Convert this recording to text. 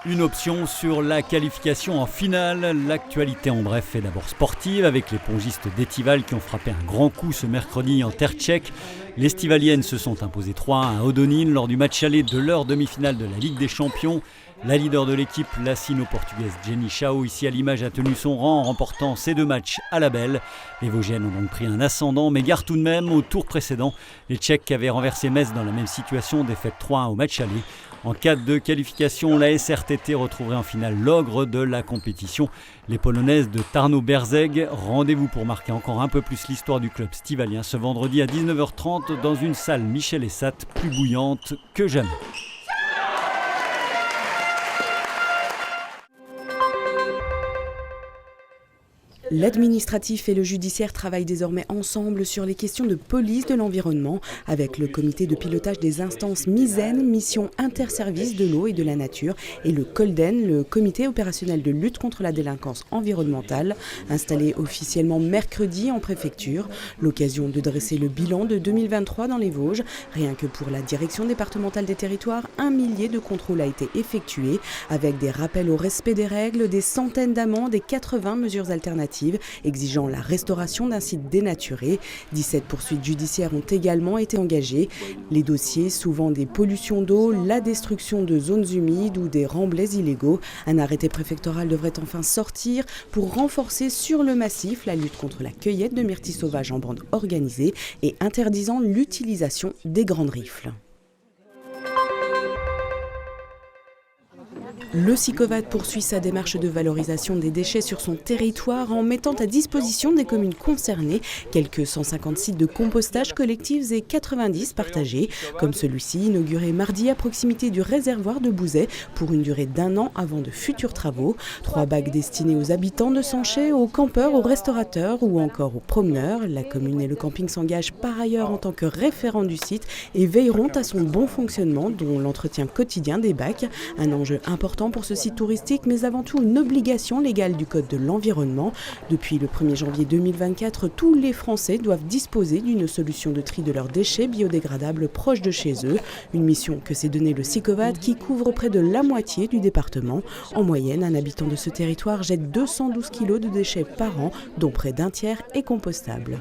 Une option sur la qualification en finale. L'actualité en bref est d'abord sportive avec les pongistes d'Étival qui ont frappé un grand coup ce mercredi en terre tchèque. Les Stivaliennes se sont imposées 3-1 à Hodonín lors du match aller de leur demi-finale de la Ligue des Champions. La leader de l'équipe, la sino-portugaise Jenny Chao, ici à l'image, a tenu son rang en remportant ces 2 matchs à la belle. Les Vosgiennes ont donc pris un ascendant, mais gare tout de même au tour précédent. Les Tchèques avaient renversé Metz dans la même situation, défaite 3-1 au match aller. En cas de qualification, la SRTT retrouverait en finale l'ogre de la compétition. Les Polonaises de Tarnów-Bierzeg, rendez-vous pour marquer encore un peu plus l'histoire du club stivalien ce vendredi à 19h30 dans une salle Michel Essat plus bouillante que jamais. L'administratif et le judiciaire travaillent désormais ensemble sur les questions de police de l'environnement avec le comité de pilotage des instances MISEN, Mission Interservices de l'eau et de la nature, et le COLDEN, le comité opérationnel de lutte contre la délinquance environnementale, installé officiellement mercredi en préfecture. L'occasion de dresser le bilan de 2023 dans les Vosges. Rien que pour la direction départementale des territoires, 1 millier de contrôles a été effectué avec des rappels au respect des règles, des centaines d'amendes et 80 mesures alternatives exigeant la restauration d'un site dénaturé. 17 poursuites judiciaires ont également été engagées. Les dossiers, souvent des pollutions d'eau, la destruction de zones humides ou des remblais illégaux. Un arrêté préfectoral devrait enfin sortir pour renforcer sur le massif la lutte contre la cueillette de myrtilles sauvages en bande organisée et interdisant l'utilisation des grandes rifles. Le Sicovad poursuit sa démarche de valorisation des déchets sur son territoire en mettant à disposition des communes concernées quelques 150 sites de compostage collectifs et 90 partagés, comme celui-ci inauguré mardi à proximité du réservoir de Bouzet pour une durée d'1 an avant de futurs travaux. 3 bacs destinés aux habitants de Sanché, aux campeurs, aux restaurateurs ou encore aux promeneurs. La commune et le camping s'engagent par ailleurs en tant que référents du site et veilleront à son bon fonctionnement, dont l'entretien quotidien des bacs, un enjeu important pour ce site touristique, mais avant tout une obligation légale du Code de l'environnement. Depuis le 1er janvier 2024, tous les Français doivent disposer d'une solution de tri de leurs déchets biodégradables proche de chez eux. Une mission que s'est donnée le Sicovad qui couvre près de la moitié du département. En moyenne, un habitant de ce territoire jette 212 kg de déchets par an, dont près d'1 tiers est compostable.